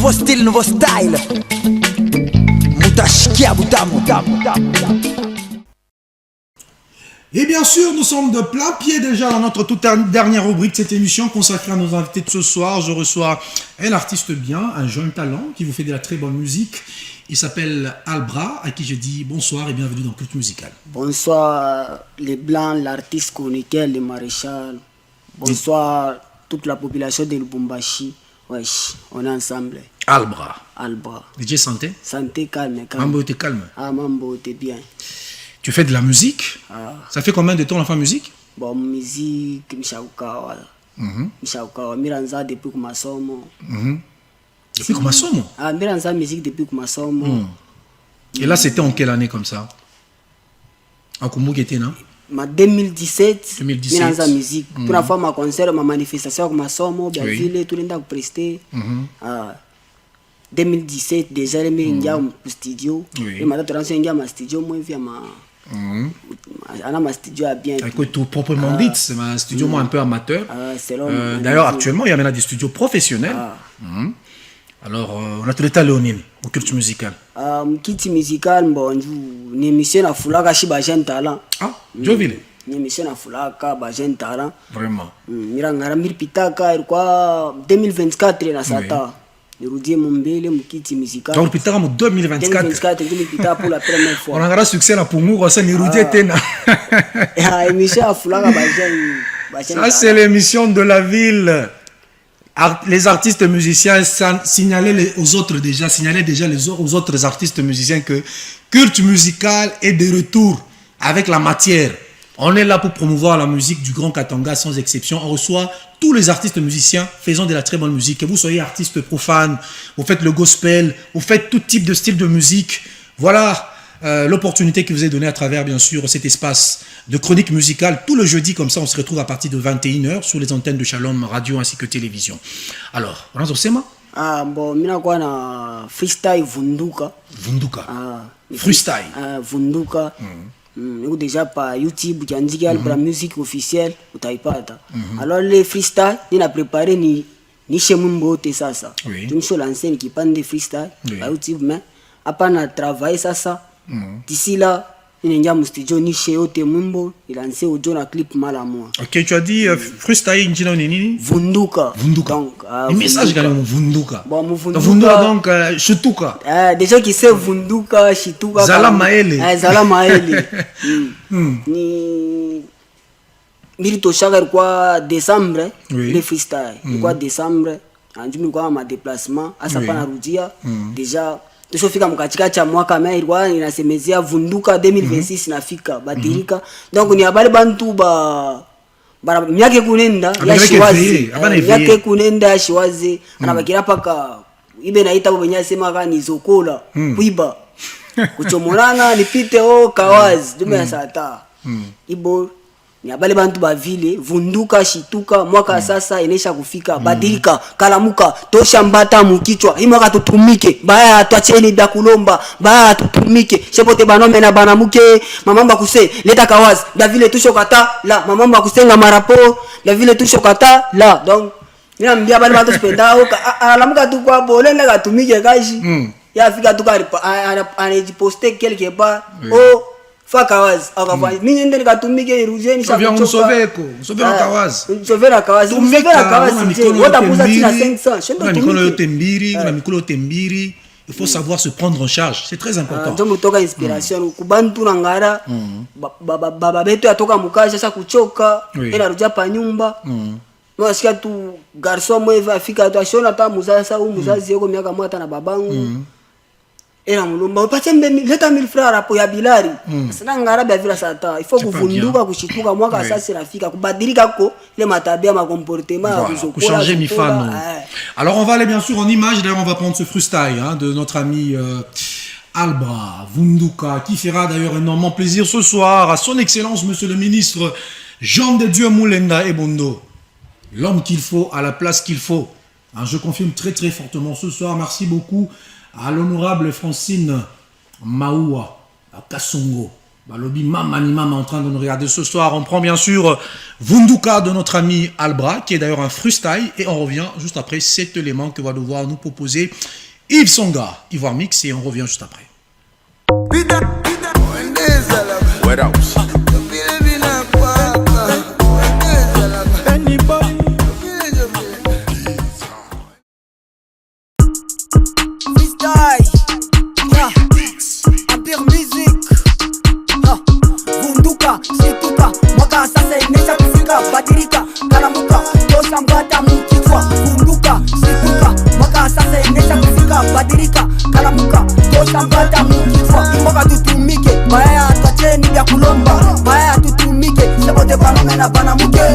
Nouveau style, nouveau style. Moutachkia Boutamu. Et bien sûr, nous sommes de plein pied déjà dans notre toute dernière rubrique de cette émission consacrée à nos invités de ce soir. Je reçois un artiste bien, un jeune talent qui vous fait de la très bonne musique. Il s'appelle Albra, à qui je dis bonsoir et bienvenue dans Culte Musical. Bonsoir les Blancs, l'artiste chroniqueur, le maréchal. Bonsoir toute la population de Lubumbashi. Wesh, on est ensemble. Albra. Albra. DJ Santé. Santé calme, calme. Mambo, t'es calme. Ah, Mambo, t'es bien. Tu fais de la musique. Ça fait combien de temps la fin musique? Bon, musique, Mishaukawa. Mishaukawa, Miranza depuis que ma somme. Depuis que ma somme? Ah, Miranza musique depuis que ma somme. Et là, c'était en quelle année comme ça? En Kumbu était, non? Ma 2017, 2017. Miranza musique. Pour la fois, ma concert, ma manifestation avec ma somme, bien ville, tout le monde a presté. 2017, déjà, les Miringa au studio. Et maintenant, tu as un studio, moi, via ma. Ma studio a bien. Écoute, tout proprement dit, c'est un studio moi un peu amateur. D'ailleurs, actuellement, il y a maintenant des studios professionnels. Alors, on a tout l'état Léonine au culte musical. Culte musical, bon, une émission à Foulaka chez Bajen Talent. Ah, Jovile. Une émission à Foulaka, Bajen Talent. Vraiment. Mirangara Mirpitaka, quoi, 2024, na Sata. Rudier Mombele, Mukiti musical. Donc, Pitara, en 2024. 2024, pour la première fois. On a un succès là pour nous, ça, Nirudier Tena. Émission à Foulaka, Bajen. Ça, c'est l'émission de la ville. Les artistes musiciens signalaient aux autres déjà, aux autres artistes musiciens que Culte Musical est de retour avec la matière. On est là pour promouvoir la musique du Grand Katanga sans exception. On reçoit tous les artistes musiciens faisant de la très bonne musique. Que vous soyez artiste profane, vous faites le gospel, vous faites tout type de style de musique. Voilà l'opportunité qui vous est donnée à travers, bien sûr, cet espace de chronique musicale. Tout le jeudi, comme ça, on se retrouve à partir de 21h sur les antennes de Shalom Radio ainsi que télévision. Alors, on a Sema? Ah, bon, mina quoi na freestyle Vunduka. Vunduka. Freestyle. Vunduka. Déjà par YouTube, qui indique la musique officielle, alors les freestyle, il a préparé ni chez Mumbo, ça. Tu me suis lancé qui parle de freestyle par YouTube, mais après on a travaillé ça. D'ici là, il y a un studio ni chez Mumbo, il a lancé au John clip mal à moi. Ok, tu as dit freestyle, Vunduka. Donc, le message est Vunduka. Bon, Vunduka, donc, Chituka. Déjà qui sait Vunduka, Chituka. Zala Maele. Zala Maele. Ni Milito Chagar quoi décembre, les freestyle. Quoi décembre, en du quoi ma déplacement, à sa panarudia. Déjà, je fika mkatika cha mwaka mea ilikuwa inasemezea Vunduka 2026 nafika badirika. Donc ni habari bantu bara myake kunenda ya shiwazi. Myake kunenda shiwazi. Anabakira paka ibe naita bwenye sema kani zokola kuiba. Kuchomorana nipite kawazi dume sata. Ibo ni habari bantu ba vile Vunduka shituka mwaka sasa inesha kufika badirika kalamuka tosha mbata mukichwa hii mwaka tutumike baya tuacheni da kulomba baya tutumike shepote banome na banamuke mamamba kuse leta kawazi da vile tushokata la mamamba kusenga marapo da vile tushokata la donc nina mbia bali bantu spendao alamuka tu kwa bolenda katumike kashi ya fika tukaripa anajiposte quelque part Fakawazi, akafanya. Mimi nende nikatumike iruzeni sasa. Vya msoveko, msoveko kawazi. Msoveko kawazi, msoveko kawazi. Wota kuza tina 500. Shendo mikono yote mbiri, na mikono yote mbiri. Il faut savoir se prendre en charge, c'est très important. Ndio mtoka inspiration kubantu na ngara. Baba betu atoka mukazi sasa kuchoka, ila rudia pa nyumba. Mwasikia tu garçon mwe afika tu ashona ta muzazi au muzazi yako miaka mwata na babangu. Era mulumba upate leta 1000 francs hapo ya Bilari. Sasa ngarabi ya vila sata. Il faut kuvunduka kushituka mwaka sasa rafika kubadilika ko ile matabia ma comportement ya kuzokola. Changer mifano. Alors on va aller bien sûr en image, d'ailleurs on va prendre ce freestyle de notre ami Albra Vunduka qui fera d'ailleurs énormément plaisir ce soir à son excellence monsieur le ministre Jean de Dieu Moulenda Ebondo. L'homme qu'il faut à la place qu'il faut. Je confirme très très fortement ce soir. Merci beaucoup à l'honorable Francine Maoua, à Kassongo. Balobi Mama ni Mama en train de nous regarder ce soir. On prend bien sûr Vunduka de notre ami Albra, qui est d'ailleurs un freestyle. Et on revient juste après cet élément que va devoir nous proposer Yves Songa, Ivoire Mix, et on revient juste après. What else? Freestyle. Yeah. Empire Music. Vunduka, Situka, Maka sasa inesha kufika Badirika, Kalamuka, Tosha mbata mukitwa. Vunduka, Situka, Maka sasa inesha kufika Badirika, Kalamuka, Tosha mbata mukitwa. Maka tutumike, baya twacheni vya kulomba. Baya tutumike, sebote banomena banamuke.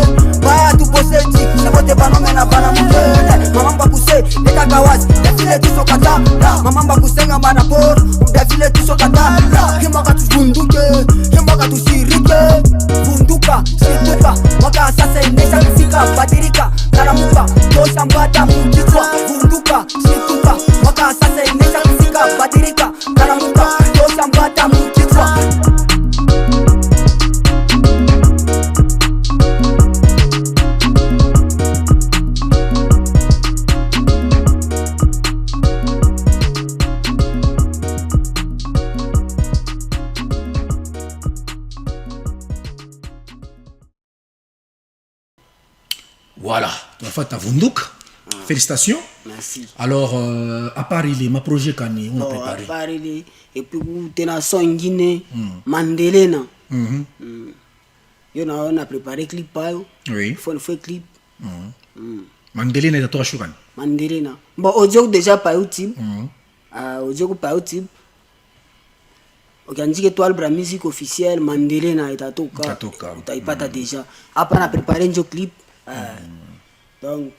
Baya tuposeji, sebote banomena banamuke. Mamamba kuse, neka gawazi, defile tusokata. Mamamba kusenga manapor, defile tusokata. Himaka tuvunduke, himaka tusirike. Vunduka, Situka, Maka sasa inesha kufika Badirika, Kalamuka, Tosha mbata mukitwa. Vunduka, Situka, Maka sasa inesha kufika Badirika, Kalamuka, Tosha mbata mukitwa. Voilà, tu as fait ta Vunduka. Félicitations. Merci. Alors, à part il est ma projet Kani, on a préparé. Parele, et puis tena songine Mandelena. Yo na on a préparé clip pa yo. Oui. Faut faire clip Mandeli n'est pas choquant. Mandelena. Bon audio déjà pa YouTube. Audio pa YouTube. Ukiandika Étoile Bra Musique officielle Mandelena itatoka. Itatoka. Utaipata déjà. Hapa na préparé un clip. Donc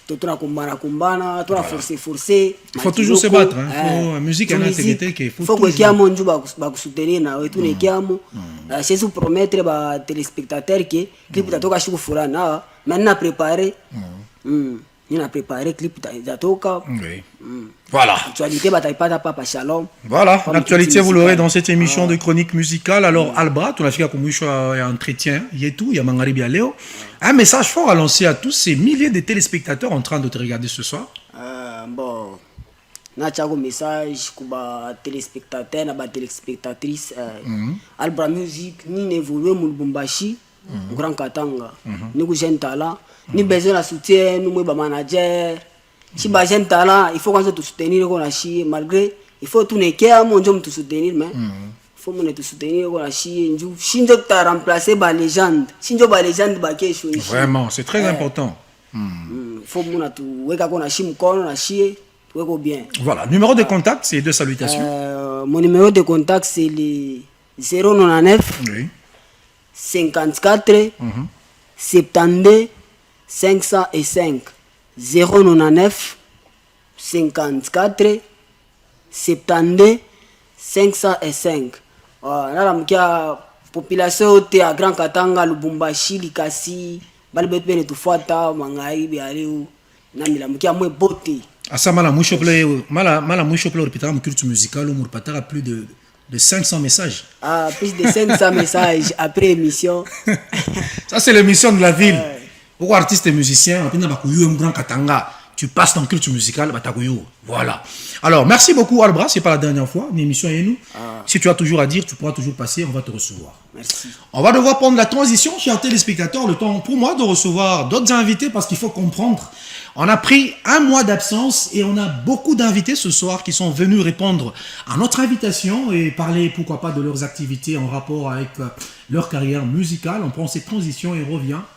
tuna kumbana, tuna forcer. Il faut toujours se battre, hein. Faut musique à l'intégrité qu'il faut que kiamo nju ba kusoutenir na wetu ne kiamo. C'est vous promettre ba téléspectateurs que clip itatoka siku fulani. Maintenant préparé. Ni na préparé clip itatoka. Oui. Voilà. Actualité bataipata papa Shalom. Voilà, l'actualité vous l'aurez dans cette émission de chronique musicale. Alors Alba, tu l'as fait comme un entretien, Yetou, il y a Mangaribi Aléo. Un message fort à lancer à tous ces milliers de téléspectateurs en train de te regarder ce soir. Bon, na chago message kuba téléspectateurs na ba téléspectatrices Albra Music ni évoluer mu Lubumbashi, Grand Katanga. Ni ku jeune talent, ni besoin de soutien, nous ba manager. Si ba jeune talent, il faut qu'on se soutenir qu'on a chier malgré il faut tout necker mon job te soutenir mais il faut mon te soutenir qu'on a chier nju shinjo ta remplacer ba légende shinjo ba légende ba kesho vraiment c'est très important. Faut mon tu weka qu'on a chier mkono na chier weko bien. Voilà, numéro de contact c'est deux salutations. Mon numéro de contact c'est le 099 oui 54 72 505 099 54 72 505. Naramkia population te a Grand Katanga Lubumbashi Likasi balbetu bene tufuata mangai bialeu na milamkia mwe bote. Asa mala mwisho ple répéter mon culture musicale on repatera plus de 500 messages. Plus de 500 messages après émission. Ça c'est l'émission de la ville. Pourquoi artiste et musicien, Grand Katanga, tu passes ton culture musicale, voilà. Alors, merci beaucoup Albra, c'est pas la dernière fois, une émission et nous. Si tu as toujours à dire, tu pourras toujours passer, on va te recevoir. Merci. On va devoir prendre la transition, chers téléspectateurs, le temps pour moi de recevoir d'autres invités parce qu'il faut comprendre. On a pris un mois d'absence et on a beaucoup d'invités ce soir qui sont venus répondre à notre invitation et parler, pourquoi pas, de leurs activités en rapport avec leur carrière musicale. On prend cette transition et revient